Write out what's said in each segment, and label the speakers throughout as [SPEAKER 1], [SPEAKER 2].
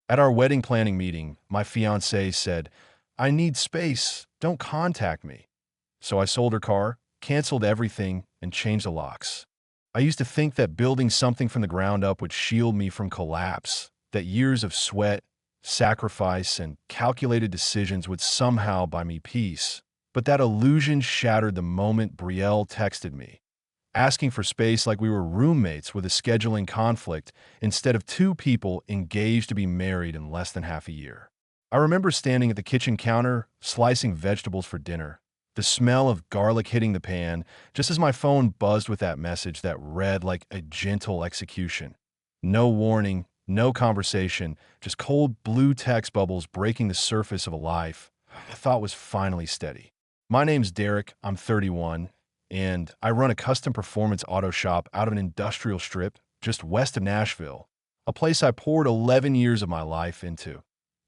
[SPEAKER 1] At our wedding planning meeting, my fiancée said, "I need space. Don't contact me." So I sold her car, canceled everything, and changed the locks. I used to think that building something from the ground up would shield me from collapse, that years of sweat, sacrifice, and calculated decisions would somehow buy me peace. But that illusion shattered the moment Brielle texted me, asking for space like we were roommates with a scheduling conflict instead of two people engaged to be married in less than half a year. I remember standing at the kitchen counter, slicing vegetables for dinner, the smell of garlic hitting the pan, just as my phone buzzed with that message that read like a gentle execution. No warning, no conversation, just cold blue text bubbles breaking the surface of a life I thought was finally steady. My name's Derek, I'm 31, and I run a custom performance auto shop out of an industrial strip just west of Nashville, a place I poured 11 years of my life into.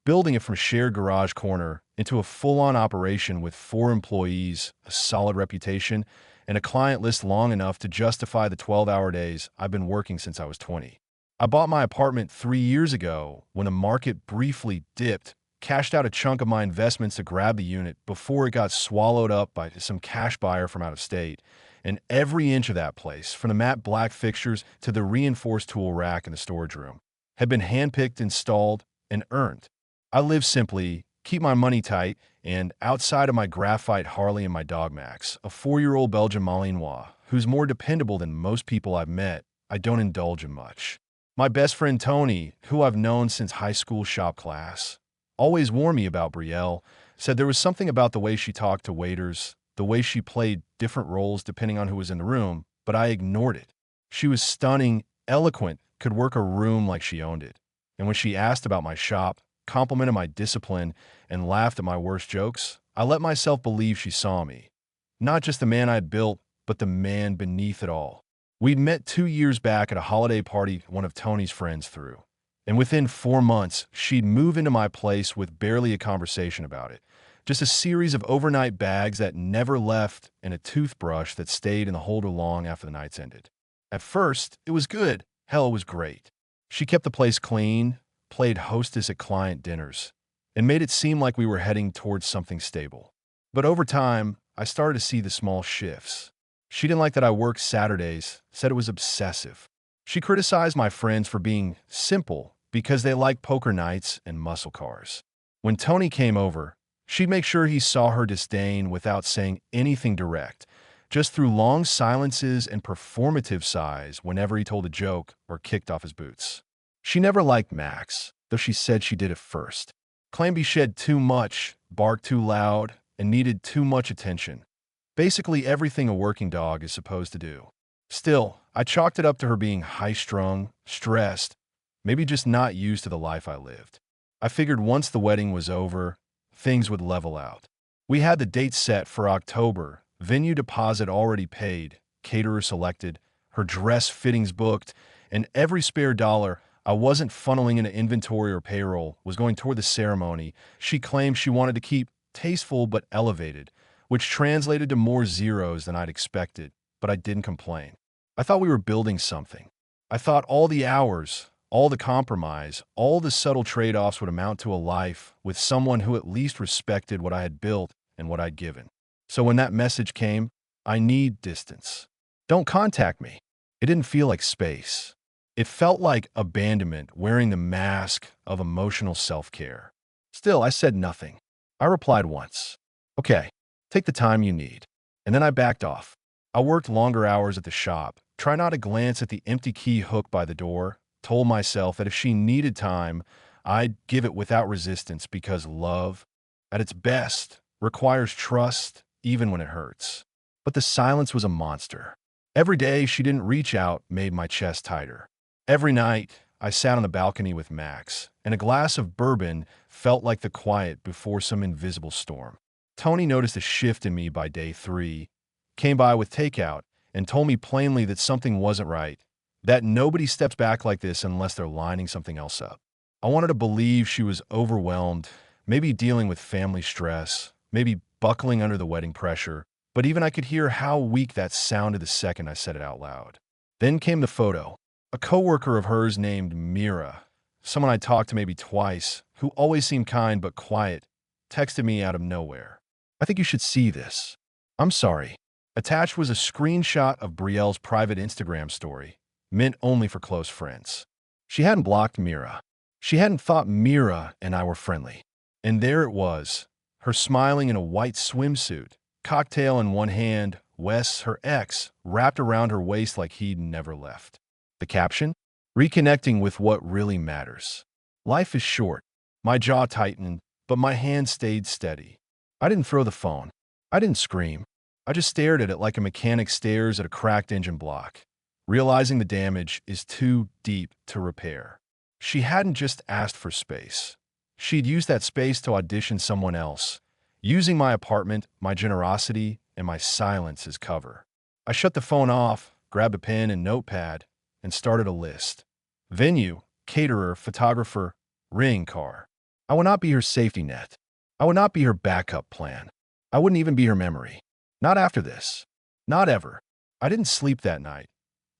[SPEAKER 1] Building it from shared garage corner into a full-on operation with 4 employees, a solid reputation, and a client list long enough to justify the 12-hour days I've been working since I was 20. I bought my apartment 3 years ago when the market briefly dipped, cashed out a chunk of my investments to grab the unit before it got swallowed up by some cash buyer from out of state. And every inch of that place, from the matte black fixtures to the reinforced tool rack in the storage room, had been handpicked, installed, and earned. I live simply, keep my money tight, and outside of my graphite Harley and my dog Max, a 4-year-old Belgian Malinois, who's more dependable than most people I've met, I don't indulge in much. My best friend Tony, who I've known since high school shop class, always warned me about Brielle, said there was something about the way she talked to waiters, the way she played different roles depending on who was in the room, but I ignored it. She was stunning, eloquent, could work a room like she owned it. And when she asked about my shop, complimented my discipline, and laughed at my worst jokes, I let myself believe she saw me. Not just the man I'd built, but the man beneath it all. We'd met 2 years back at a holiday party one of Tony's friends threw. And within 4 months, she'd move into my place with barely a conversation about it. Just a series of overnight bags that never left and a toothbrush that stayed in the holder long after the nights ended. At first, it was good. Hell, it was great. She kept the place clean, played hostess at client dinners, and made it seem like we were heading towards something stable. But over time, I started to see the small shifts. She didn't like that I worked Saturdays, said it was obsessive. She criticized my friends for being simple because they liked poker nights and muscle cars. When Tony came over, she'd make sure he saw her disdain without saying anything direct, just through long silences and performative sighs whenever he told a joke or kicked off his boots. She never liked Max, though she said she did at first. Claimed he shed too much, barked too loud, and needed too much attention. Basically everything a working dog is supposed to do. Still, I chalked it up to her being high-strung, stressed, maybe just not used to the life I lived. I figured once the wedding was over, things would level out. We had the date set for October, venue deposit already paid, caterer selected, her dress fittings booked, and every spare dollar I wasn't funneling into inventory or payroll was going toward the ceremony she claimed she wanted to keep tasteful but elevated, which translated to more zeros than I'd expected, but I didn't complain. I thought we were building something. I thought all the hours, all the compromise, all the subtle trade-offs would amount to a life with someone who at least respected what I had built and what I'd given. So when that message came, I need distance. Don't contact me. It didn't feel like space. It felt like abandonment wearing the mask of emotional self-care. Still, I said nothing. I replied once. Okay, take the time you need. And then I backed off. I worked longer hours at the shop, tried not to glance at the empty key hook by the door, told myself that if she needed time, I'd give it without resistance because love, at its best, requires trust even when it hurts. But the silence was a monster. Every day she didn't reach out made my chest tighter. Every night, I sat on the balcony with Max, and a glass of bourbon felt like the quiet before some invisible storm. Tony noticed a shift in me by day 3, came by with takeout, and told me plainly that something wasn't right, that nobody steps back like this unless they're lining something else up. I wanted to believe she was overwhelmed, maybe dealing with family stress, maybe buckling under the wedding pressure, but even I could hear how weak that sounded the second I said it out loud. Then came the photo. A coworker of hers named Mira someone I talked to maybe twice, who always seemed kind but quiet, texted me out of nowhere. I think you should see this. I'm sorry. Attached was a screenshot of Brielle's private Instagram story, meant only for close friends. She hadn't blocked Mira. She hadn't thought Mira and I were friendly. And there it was, her smiling in a white swimsuit, cocktail in one hand, Wes, her ex, wrapped around her waist like he'd never left. The caption? Reconnecting with what really matters. Life is short. My jaw tightened, but my hand stayed steady. I didn't throw the phone. I didn't scream. I just stared at it like a mechanic stares at a cracked engine block, realizing the damage is too deep to repair. She hadn't just asked for space. She'd used that space to audition someone else, using my apartment, my generosity, and my silence as cover. I shut the phone off, grabbed a pen and notepad, and started a list. Venue, caterer, photographer, ring car. I would not be her safety net. I would not be her backup plan. I wouldn't even be her memory. Not after this. Not ever. I didn't sleep that night.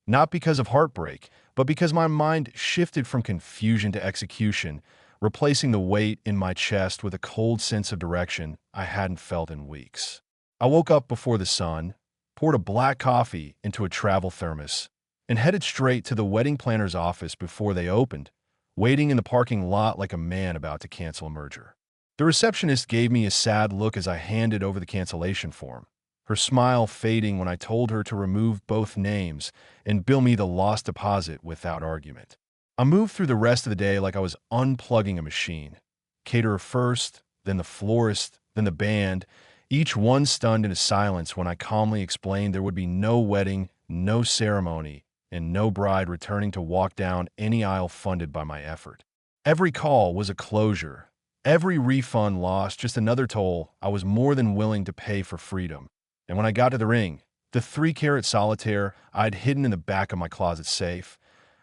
[SPEAKER 1] Not because of heartbreak, but because my mind shifted from confusion to execution, replacing the weight in my chest with a cold sense of direction I hadn't felt in weeks. I woke up before the sun, poured a black coffee into a travel thermos, and headed straight to the wedding planner's office before they opened, waiting in the parking lot like a man about to cancel a merger. The receptionist gave me a sad look as I handed over the cancellation form, her smile fading when I told her to remove both names and bill me the lost deposit without argument. I moved through the rest of the day like I was unplugging a machine. Caterer first, then the florist, then the band, each one stunned into silence when I calmly explained there would be no wedding, no ceremony, and no bride returning to walk down any aisle funded by my effort. Every call was a closure. Every refund lost, just another toll I was more than willing to pay for freedom. And when I got to the ring, the 3-carat solitaire I'd hidden in the back of my closet safe,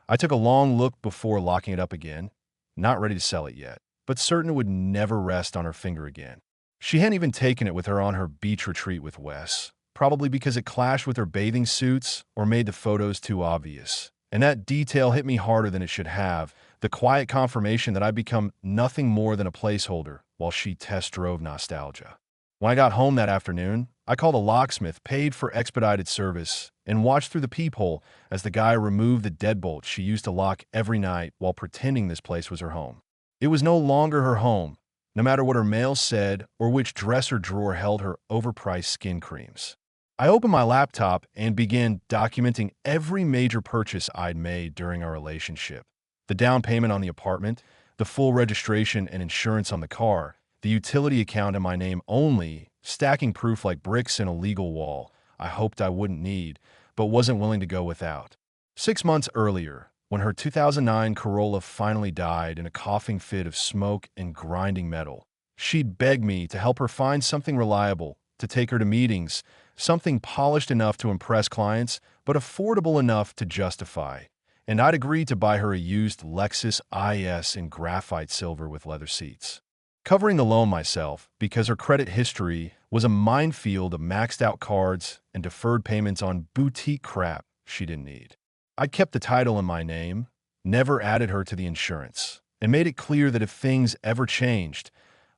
[SPEAKER 1] I took a long look before locking it up again, not ready to sell it yet, but certain it would never rest on her finger again. She hadn't even taken it with her on her beach retreat with Wes, probably because it clashed with her bathing suits or made the photos too obvious. And that detail hit me harder than it should have, the quiet confirmation that I'd become nothing more than a placeholder while she test drove nostalgia. When I got home that afternoon, I called a locksmith, paid for expedited service, and watched through the peephole as the guy removed the deadbolt she used to lock every night while pretending this place was her home. It was no longer her home, no matter what her mail said or which dresser drawer held her overpriced skin creams. I opened my laptop and began documenting every major purchase I'd made during our relationship. The down payment on the apartment, the full registration and insurance on the car, the utility account in my name only, stacking proof like bricks in a legal wall I hoped I wouldn't need, but wasn't willing to go without. 6 months earlier, when her 2009 Corolla finally died in a coughing fit of smoke and grinding metal, she'd begged me to help her find something reliable, to take her to meetings, something polished enough to impress clients, but affordable enough to justify. And I'd agreed to buy her a used Lexus IS in graphite silver with leather seats, covering the loan myself because her credit history was a minefield of maxed-out cards and deferred payments on boutique crap she didn't need. I'd kept the title in my name, never added her to the insurance, and made it clear that if things ever changed,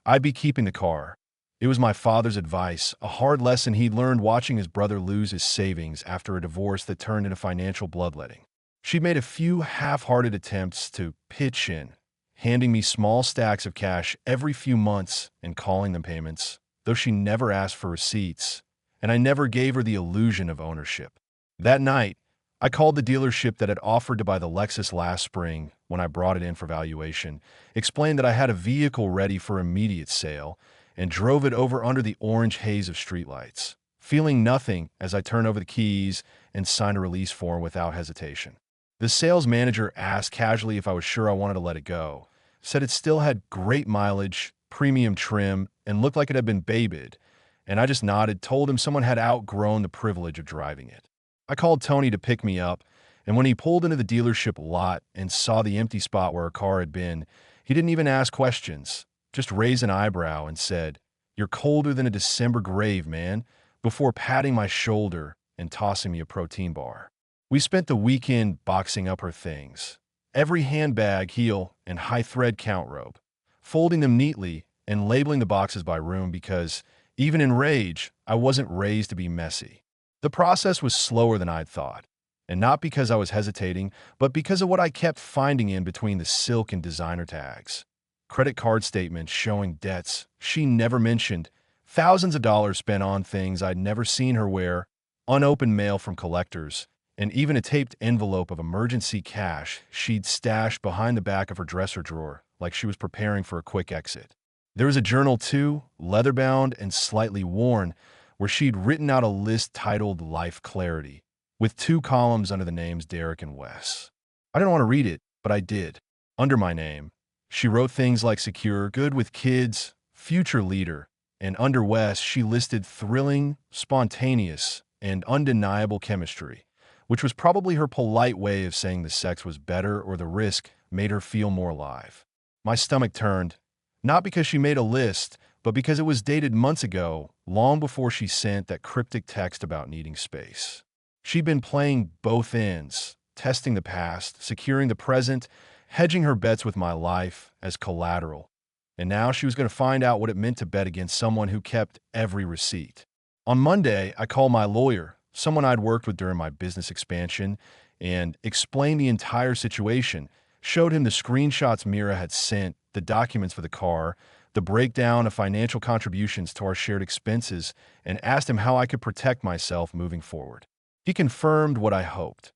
[SPEAKER 1] I'd be keeping the car. It was my father's advice, a hard lesson he'd learned watching his brother lose his savings after a divorce that turned into financial bloodletting. She'd made a few half-hearted attempts to pitch in, handing me small stacks of cash every few months and calling them payments, though she never asked for receipts, and I never gave her the illusion of ownership. That night, I called the dealership that had offered to buy the Lexus last spring when I brought it in for valuation, explained that I had a vehicle ready for immediate sale, and drove it over under the orange haze of streetlights, feeling nothing as I turned over the keys and signed a release form without hesitation. The sales manager asked casually if I was sure I wanted to let it go, said it still had great mileage, premium trim, and looked like it had been babied, and I just nodded, told him someone had outgrown the privilege of driving it. I called Tony to pick me up, and when he pulled into the dealership lot and saw the empty spot where our car had been, he didn't even ask questions, just raised an eyebrow and said, "You're colder than a December grave, man," before patting my shoulder and tossing me a protein bar. We spent the weekend boxing up her things. every handbag, heel, and high-thread count robe, folding them neatly and labeling the boxes by room because, even in rage, I wasn't raised to be messy. The process was slower than I'd thought, and not because I was hesitating, but because of what I kept finding in between the silk and designer tags. Credit card statements showing debts she never mentioned, thousands of dollars spent on things I'd never seen her wear, unopened mail from collectors, and even a taped envelope of emergency cash she'd stashed behind the back of her dresser drawer like she was preparing for a quick exit. There was a journal too, leather-bound and slightly worn, where she'd written out a list titled Life Clarity, with 2 columns under the names Derek and Wes. I didn't want to read it, but I did. Under my name, she wrote things like secure, good with kids, future leader, and under Wes, she listed thrilling, spontaneous, and undeniable chemistry, which was probably her polite way of saying the sex was better or the risk made her feel more alive. My stomach turned, not because she made a list, but because it was dated months ago, long before she sent that cryptic text about needing space. She'd been playing both ends, testing the past, securing the present, hedging her bets with my life as collateral. And now she was going to find out what it meant to bet against someone who kept every receipt. On Monday, I called my lawyer, someone I'd worked with during my business expansion, and explained the entire situation, showed him the screenshots Mira had sent, the documents for the car, the breakdown of financial contributions to our shared expenses, and asked him how I could protect myself moving forward. He confirmed what I hoped.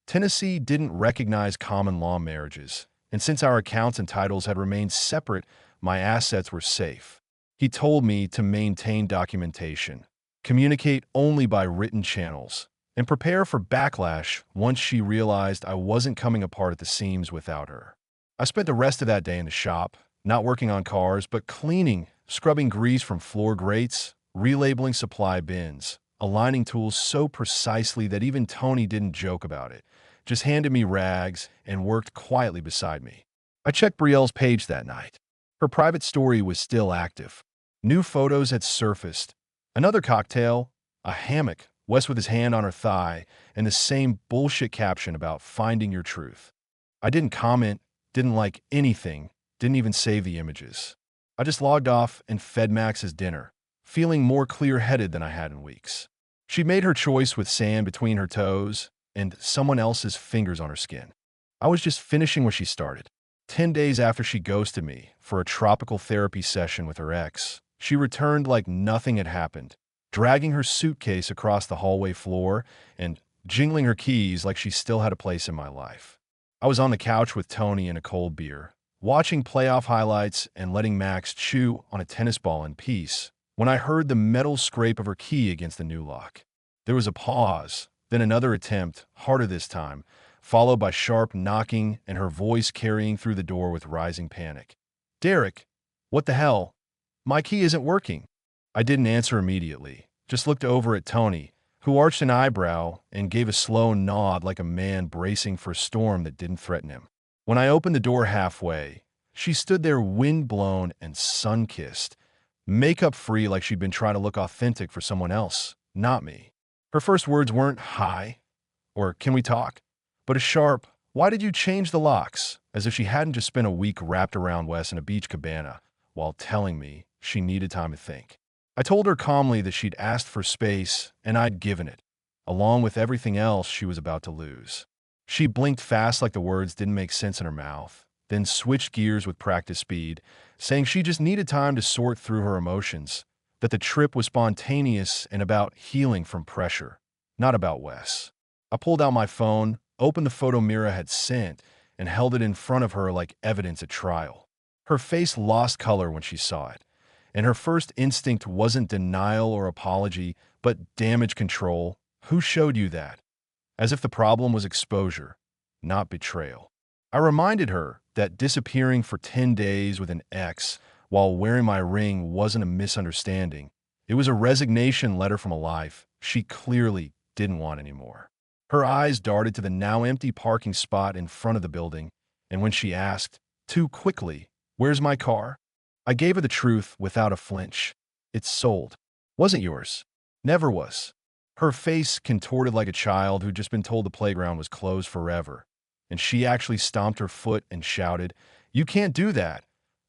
[SPEAKER 1] Tennessee didn't recognize common law marriages, and since our accounts and titles had remained separate, my assets were safe. He told me to maintain documentation, communicate only by written channels, and prepare for backlash once she realized I wasn't coming apart at the seams without her. I spent the rest of that day in the shop, not working on cars, but cleaning, scrubbing grease from floor grates, relabeling supply bins, aligning tools so precisely that even Tony didn't joke about it, just handed me rags and worked quietly beside me. I checked Brielle's page that night. Her private story was still active. New photos had surfaced. Another cocktail, a hammock, Wes with his hand on her thigh, and the same bullshit caption about finding your truth. I didn't comment, didn't like anything, didn't even save the images. I just logged off and fed Max's dinner, feeling more clear-headed than I had in weeks. She made her choice with sand between her toes and someone else's fingers on her skin. I was just finishing where she started. 10 days after she ghosted me for a tropical therapy session with her ex, she returned like nothing had happened, dragging her suitcase across the hallway floor and jingling her keys like she still had a place in my life. I was on the couch with Tony and a cold beer, watching playoff highlights and letting Max chew on a tennis ball in peace, when I heard the metal scrape of her key against the new lock. There was a pause, then another attempt, harder this time, followed by sharp knocking and her voice carrying through the door with rising panic. "Derek, what the hell? My key isn't working." I didn't answer immediately, just looked over at Tony, who arched an eyebrow and gave a slow nod like a man bracing for a storm that didn't threaten him. When I opened the door halfway, she stood there wind-blown and sun-kissed, makeup-free like she'd been trying to look authentic for someone else, not me. Her first words weren't "hi" or "can we talk?" but a sharp, "Why did you change the locks?" as if she hadn't just spent a week wrapped around Wes in a beach cabana while telling me she needed time to think. I told her calmly that she'd asked for space and I'd given it, along with everything else she was about to lose. She blinked fast like the words didn't make sense in her mouth, then switched gears with practice speed, saying she just needed time to sort through her emotions, that the trip was spontaneous and about healing from pressure, not about Wes. I pulled out my phone, opened the photo Mira had sent, and held it in front of her like evidence at trial. Her face lost color when she saw it, and her first instinct wasn't denial or apology, but damage control. "Who showed you that?" As if the problem was exposure, not betrayal. I reminded her that disappearing for 10 days with an ex while wearing my ring wasn't a misunderstanding. It was a resignation letter from a life she clearly didn't want anymore. Her eyes darted to the now empty parking spot in front of the building, and when she asked, too quickly, "Where's my car?" I gave her the truth without a flinch. "It's sold." "Wasn't yours." "Never was." Her face contorted like a child who'd just been told the playground was closed forever. and she actually stomped her foot and shouted, "You can't do that.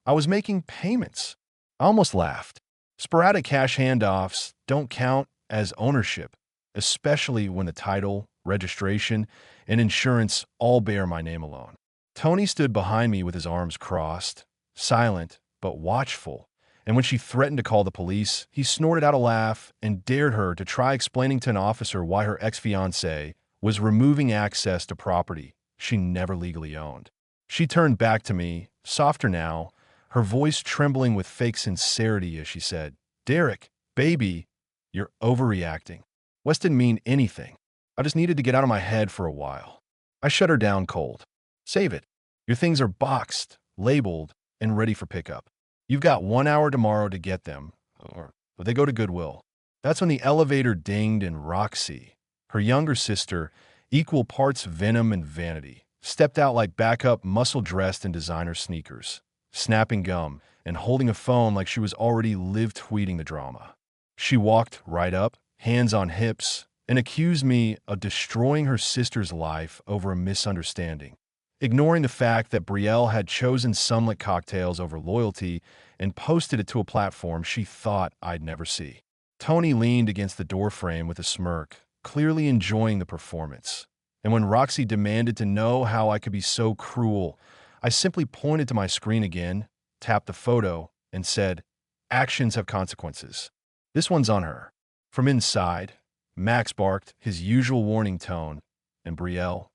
[SPEAKER 1] I was making payments." I almost laughed. Sporadic cash handoffs don't count as ownership, especially when the title, registration, and insurance all bear my name alone. Tony stood behind me with his arms crossed, silent but watchful, and when she threatened to call the police, he snorted out a laugh and dared her to try explaining to an officer why her ex-fiancé was removing access to property she never legally owned. She turned back to me, softer now, her voice trembling with fake sincerity as she said, "Derek, baby, you're overreacting. Wes didn't mean anything. I just needed to get out of my head for a while." I shut her down cold. "Save it. Your things are boxed, labeled, and ready for pickup. You've got 1 hour tomorrow to get them, or they go to Goodwill." That's when the elevator dinged and Roxy, her younger sister, equal parts venom and vanity, stepped out like backup muscle-dressed in designer sneakers, snapping gum and holding a phone like she was already live-tweeting the drama. She walked right up, hands on hips, and accused me of destroying her sister's life over a misunderstanding, ignoring the fact that Brielle had chosen sunlit cocktails over loyalty and posted it to a platform she thought I'd never see. Tony leaned against the doorframe with a smirk, clearly enjoying the performance. And when Roxy demanded to know how I could be so cruel, I simply pointed to my screen again, tapped the photo, and said, "Actions have consequences. This one's on her." From inside, Max barked his usual warning tone, and Brielle,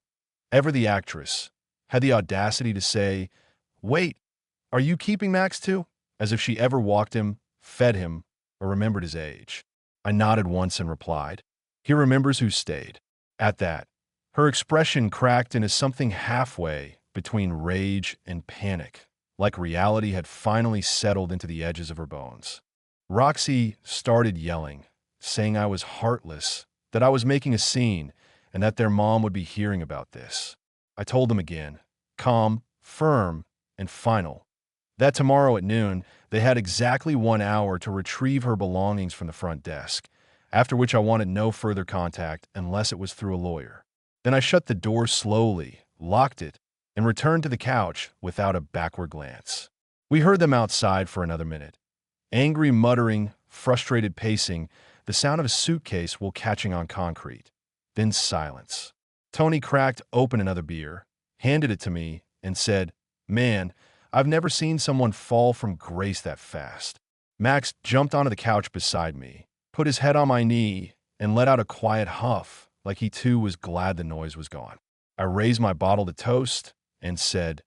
[SPEAKER 1] ever the actress, had the audacity to say, "Wait, are you keeping Max too?" As if she ever walked him, fed him, or remembered his age. I nodded once and replied, "He remembers who stayed." At that, her expression cracked into something halfway between rage and panic, like reality had finally settled into the edges of her bones. Roxy started yelling, saying I was heartless, that I was making a scene, and that their mom would be hearing about this. I told them again, calm, firm, and final, that tomorrow at noon they had exactly 1 hour to retrieve her belongings from the front desk, after which I wanted no further contact unless it was through a lawyer. Then I shut the door slowly, locked it, and returned to the couch without a backward glance. We heard them outside for another minute. Angry muttering, frustrated pacing, the sound of a suitcase while catching on concrete. Then silence. Tony cracked open another beer, handed it to me, and said, "Man, I've never seen someone fall from grace that fast." Max jumped onto the couch beside me, put his head on my knee, and let out a quiet huff, like he too was glad the noise was gone. I raised my bottle to toast and said,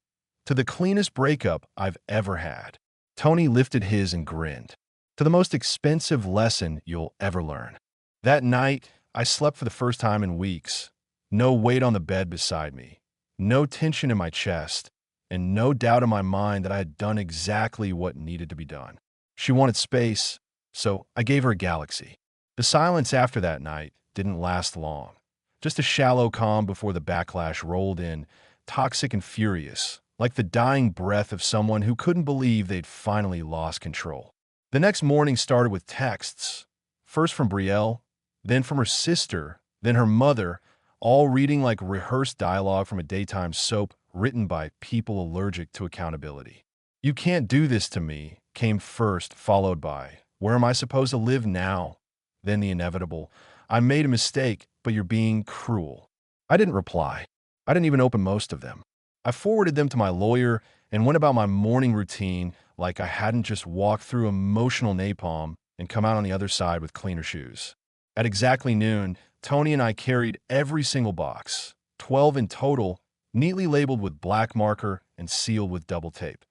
[SPEAKER 1] "To the cleanest breakup I've ever had." Tony lifted his and grinned. "To the most expensive lesson you'll ever learn." That night, I slept for the first time in weeks. No weight on the bed beside me, no tension in my chest, and no doubt in my mind that I had done exactly what needed to be done. She wanted space, so I gave her a galaxy. The silence after that night didn't last long. Just a shallow calm before the backlash rolled in, toxic and furious, like the dying breath of someone who couldn't believe they'd finally lost control. The next morning started with texts, first from Brielle, then from her sister, then her mother, all reading like rehearsed dialogue from a daytime soap written by people allergic to accountability. "You can't do this to me," came first, followed by, "Where am I supposed to live now?" Then the inevitable, "I made a mistake, but you're being cruel." I didn't reply. I didn't even open most of them. I forwarded them to my lawyer and went about my morning routine like I hadn't just walked through emotional napalm and come out on the other side with cleaner shoes. At exactly noon, Tony and I carried every single box, 12 in total, neatly labeled with black marker and sealed with double tape,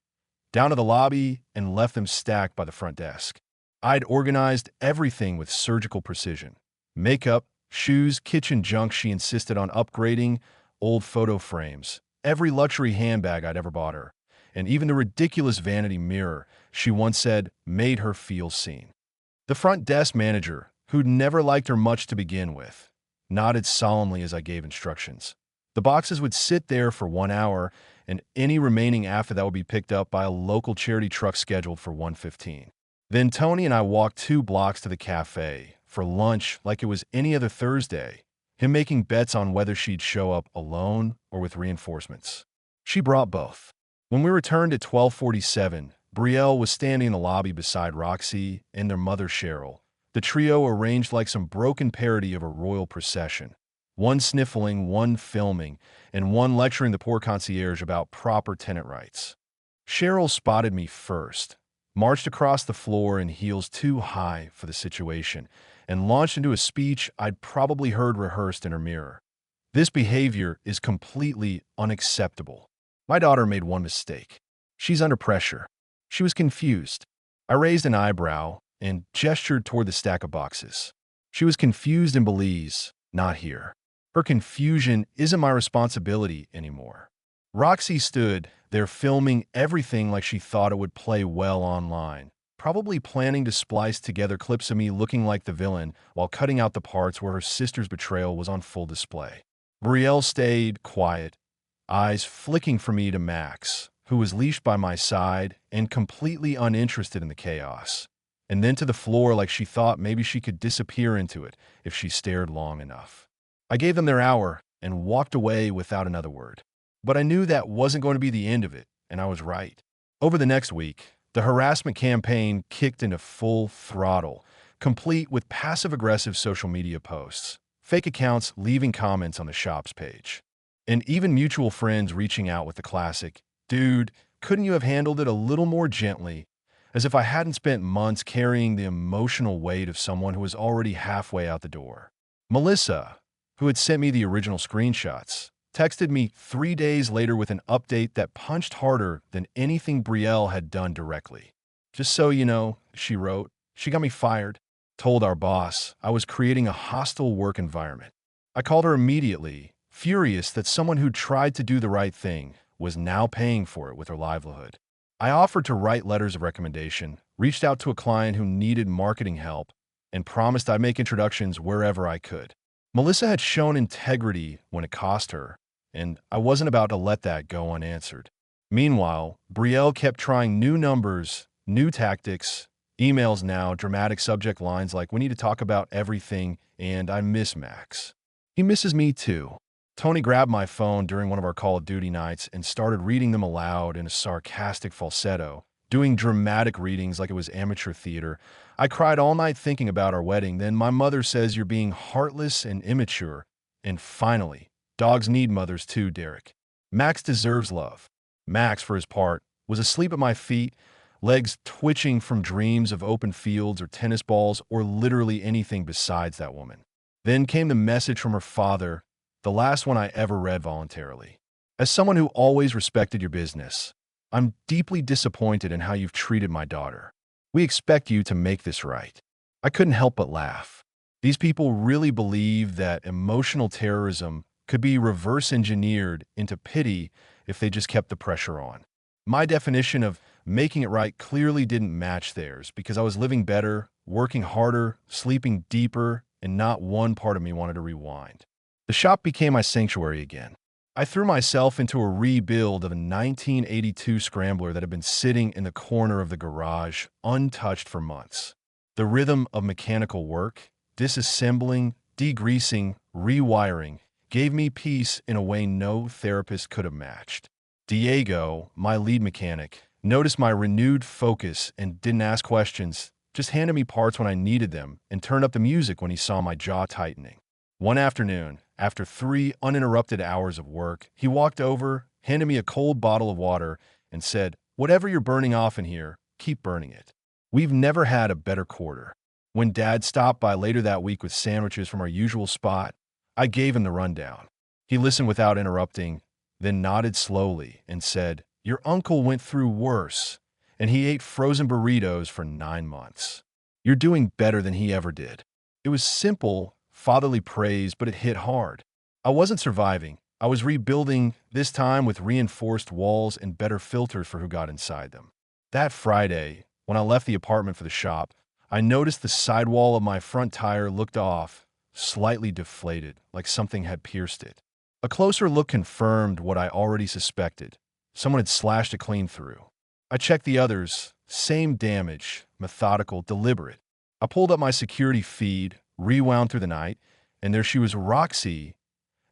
[SPEAKER 1] down to the lobby and left them stacked by the front desk. I'd organized everything with surgical precision. Makeup, shoes, kitchen junk she insisted on upgrading, old photo frames, every luxury handbag I'd ever bought her, and even the ridiculous vanity mirror she once said made her feel seen. The front desk manager, who'd never liked her much to begin with, nodded solemnly as I gave instructions. The boxes would sit there for 1 hour, and any remaining after that would be picked up by a local charity truck scheduled for 1:15. Then Tony and I walked 2 blocks to the cafe for lunch like it was any other Thursday, him making bets on whether she'd show up alone or with reinforcements. She brought both. When we returned at 12:47, Brielle was standing in the lobby beside Roxy and their mother Cheryl, the trio arranged like some broken parody of a royal procession. One sniffling, one filming, and one lecturing the poor concierge about proper tenant rights. Cheryl spotted me first, marched across the floor in heels too high for the situation, and launched into a speech I'd probably heard rehearsed in her mirror. This behavior is completely unacceptable. My daughter made one mistake. She's under pressure. She was confused. I raised an eyebrow and gestured toward the stack of boxes. She was confused in Belize, not here. Her confusion isn't my responsibility anymore. Roxy stood there filming everything like she thought it would play well online, probably planning to splice together clips of me looking like the villain while cutting out the parts where her sister's betrayal was on full display. Brielle stayed quiet, eyes flicking from me to Max, who was leashed by my side and completely uninterested in the chaos, and then to the floor like she thought maybe she could disappear into it if she stared long enough. I gave them their hour and walked away without another word. But I knew that wasn't going to be the end of it, and I was right. Over the next week, the harassment campaign kicked into full throttle, complete with passive-aggressive social media posts, fake accounts leaving comments on the shop's page, and even mutual friends reaching out with the classic, "Dude, couldn't you have handled it a little more gently?" As if I hadn't spent months carrying the emotional weight of someone who was already halfway out the door. Melissa, who had sent me the original screenshots, texted me 3 days later with an update that punched harder than anything Brielle had done directly. "Just so you know," she wrote, "she got me fired. Told our boss I was creating a hostile work environment." I called her immediately, furious that someone who tried to do the right thing was now paying for it with her livelihood. I offered to write letters of recommendation, reached out to a client who needed marketing help, and promised I'd make introductions wherever I could. Melissa had shown integrity when it cost her, and I wasn't about to let that go unanswered. Meanwhile, Brielle kept trying new numbers, new tactics, emails now, dramatic subject lines like "we need to talk about everything," and "I miss Max." He misses me too. Tony grabbed my phone during one of our Call of Duty nights and started reading them aloud in a sarcastic falsetto, doing dramatic readings like it was amateur theater. I cried all night thinking about our wedding. Then my mother says you're being heartless and immature. And finally, dogs need mothers too, Derek. Max deserves love. Max, for his part, was asleep at my feet, legs twitching from dreams of open fields or tennis balls or literally anything besides that woman. Then came the message from her father, the last one I ever read voluntarily. "As someone who always respected your business, I'm deeply disappointed in how you've treated my daughter. We expect you to make this right." I couldn't help but laugh. These people really believe that emotional terrorism could be reverse engineered into pity if they just kept the pressure on. My definition of making it right clearly didn't match theirs because I was living better, working harder, sleeping deeper, and not one part of me wanted to rewind. The shop became my sanctuary again. I threw myself into a rebuild of a 1982 Scrambler that had been sitting in the corner of the garage, untouched for months. The rhythm of mechanical work, disassembling, degreasing, rewiring, gave me peace in a way no therapist could have matched. Diego, my lead mechanic, noticed my renewed focus and didn't ask questions, just handed me parts when I needed them and turned up the music when he saw my jaw tightening. One afternoon, after 3 uninterrupted hours of work, he walked over, handed me a cold bottle of water, and said, "Whatever you're burning off in here, keep burning it." We've never had a better quarter. When Dad stopped by later that week with sandwiches from our usual spot, I gave him the rundown. He listened without interrupting, then nodded slowly and said, "Your uncle went through worse, and he ate frozen burritos for 9 months. You're doing better than he ever did." It was simple, fatherly praise, but it hit hard. I wasn't surviving. I was rebuilding, this time with reinforced walls and better filters for who got inside them. That Friday, when I left the apartment for the shop, I noticed the sidewall of my front tire looked off, slightly deflated, like something had pierced it. A closer look confirmed what I already suspected. Someone had slashed it clean through. I checked the others. Same damage, methodical, deliberate. I pulled up my security feed, rewound through the night, and there she was, Roxy,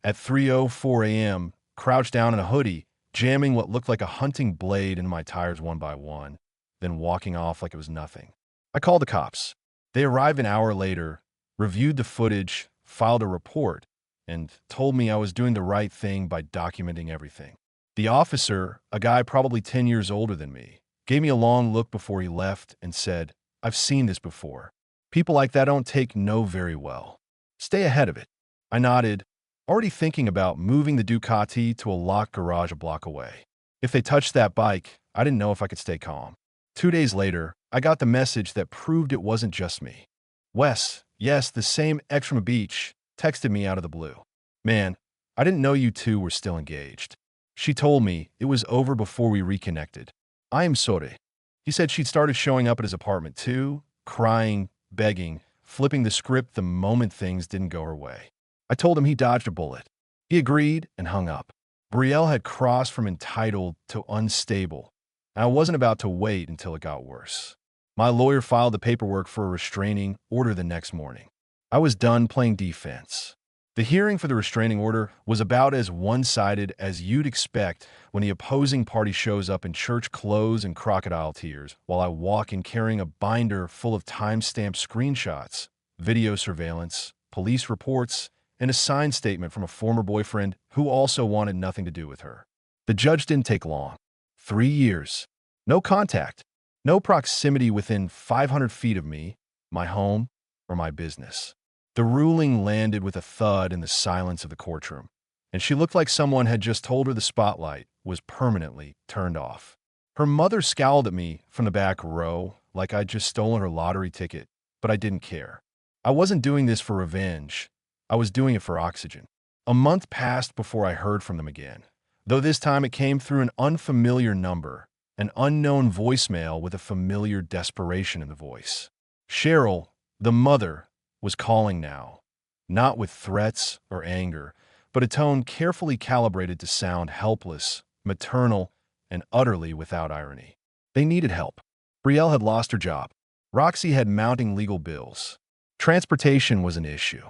[SPEAKER 1] at 3:04 a.m., crouched down in a hoodie, jamming what looked like a hunting blade into my tires one by one, then walking off like it was nothing. I called the cops. They arrived an hour later, reviewed the footage, filed a report, and told me I was doing the right thing by documenting everything. The officer, a guy probably 10 years older than me, gave me a long look before he left and said, "I've seen this before. People like that don't take no very well. Stay ahead of it." I nodded, already thinking about moving the Ducati to a locked garage a block away. If they touched that bike, I didn't know if I could stay calm. 2 days later, I got the message that proved it wasn't just me. Wes, yes, the same ex from a beach, texted me out of the blue. "Man, I didn't know you two were still engaged." She told me it was over before we reconnected. "I am sorry." He said she'd started showing up at his apartment too, crying, begging, flipping the script the moment things didn't go her way. I told him he dodged a bullet. He agreed and hung up. Brielle had crossed from entitled to unstable, and I wasn't about to wait until it got worse. My lawyer filed the paperwork for a restraining order the next morning. I was done playing defense. The hearing for the restraining order was about as one-sided as you'd expect when the opposing party shows up in church clothes and crocodile tears, while I walk in carrying a binder full of time-stamped screenshots, video surveillance, police reports, and a signed statement from a former boyfriend who also wanted nothing to do with her. The judge didn't take long. 3 years. No contact. No proximity within 500 feet of me, my home, or my business. The ruling landed with a thud in the silence of the courtroom, and she looked like someone had just told her the spotlight was permanently turned off. Her mother scowled at me from the back row like I'd just stolen her lottery ticket, but I didn't care. I wasn't doing this for revenge. I was doing it for oxygen. A month passed before I heard from them again, though this time it came through an unfamiliar number, an unknown voicemail with a familiar desperation in the voice. Cheryl, the mother, was calling now, not with threats or anger, but a tone carefully calibrated to sound helpless, maternal, and utterly without irony. They needed help. Brielle had lost her job. Roxy had mounting legal bills. Transportation was an issue.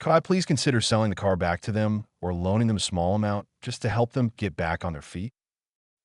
[SPEAKER 1] Could I please consider selling the car back to them or loaning them a small amount just to help them get back on their feet?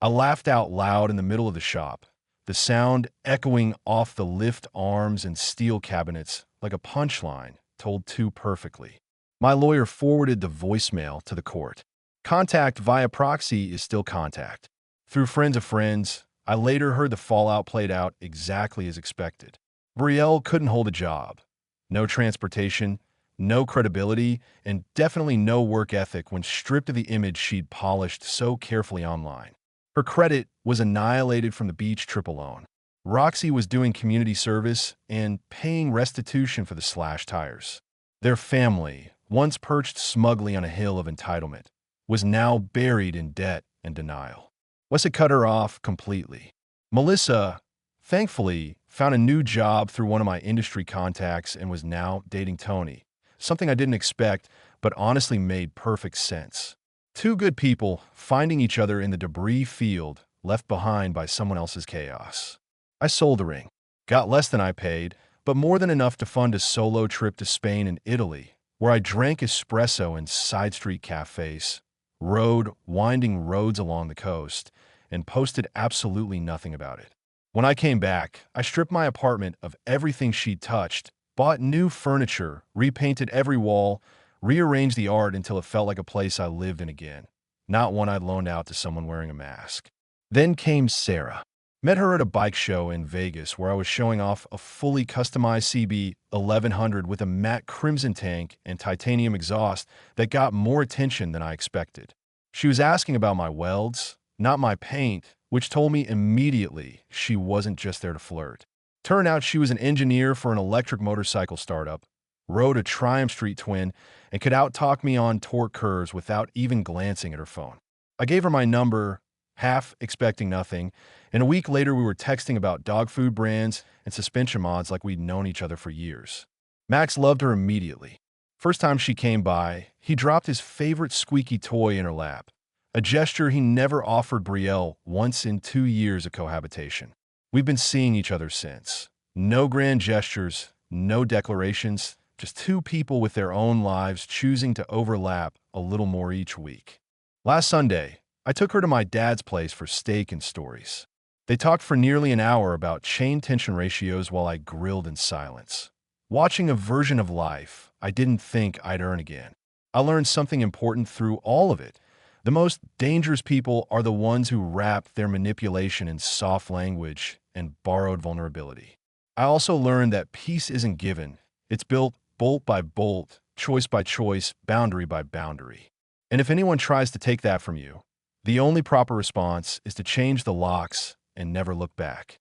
[SPEAKER 1] I laughed out loud in the middle of the shop, the sound echoing off the lift arms and steel cabinets like a punchline told too perfectly. My lawyer forwarded the voicemail to the court. Contact via proxy is still contact. Through friends of friends, I later heard the fallout played out exactly as expected. Brielle couldn't hold a job. No transportation, no credibility, and definitely no work ethic when stripped of the image she'd polished so carefully online. Her credit was annihilated from the beach trip alone. Roxy was doing community service and paying restitution for the slashed tires. Their family, once perched smugly on a hill of entitlement, was now buried in debt and denial. Wes had cut her off completely. Melissa, thankfully, found a new job through one of my industry contacts and was now dating Tony, something I didn't expect but honestly made perfect sense. Two good people finding each other in the debris field left behind by someone else's chaos. I sold the ring, got less than I paid, but more than enough to fund a solo trip to Spain and Italy, where I drank espresso in side street cafes, rode winding roads along the coast, and posted absolutely nothing about it. When I came back, I stripped my apartment of everything she'd touched, bought new furniture, repainted every wall, rearranged the art until it felt like a place I lived in again, not one I'd loaned out to someone wearing a mask. Then came Sarah. Met her at a bike show in Vegas where I was showing off a fully customized CB 1100 with a matte crimson tank and titanium exhaust that got more attention than I expected. She was asking about my welds, not my paint, which told me immediately she wasn't just there to flirt. Turned out she was an engineer for an electric motorcycle startup, rode a Triumph Street Twin, and could out-talk me on torque curves without even glancing at her phone. I gave her my number, half expecting nothing, and a week later we were texting about dog food brands and suspension mods like we'd known each other for years. Max loved her immediately. First time she came by, he dropped his favorite squeaky toy in her lap, a gesture he never offered Brielle once in 2 years of cohabitation. We've been seeing each other since. No grand gestures, no declarations, just two people with their own lives choosing to overlap a little more each week. Last Sunday, I took her to my dad's place for steak and stories. They talked for nearly an hour about chain tension ratios while I grilled in silence. Watching a version of life I didn't think I'd earn again. I learned something important through all of it. The most dangerous people are the ones who wrap their manipulation in soft language and borrowed vulnerability. I also learned that peace isn't given. It's built bolt by bolt, choice by choice, boundary by boundary. And if anyone tries to take that from you, the only proper response is to change the locks and never look back.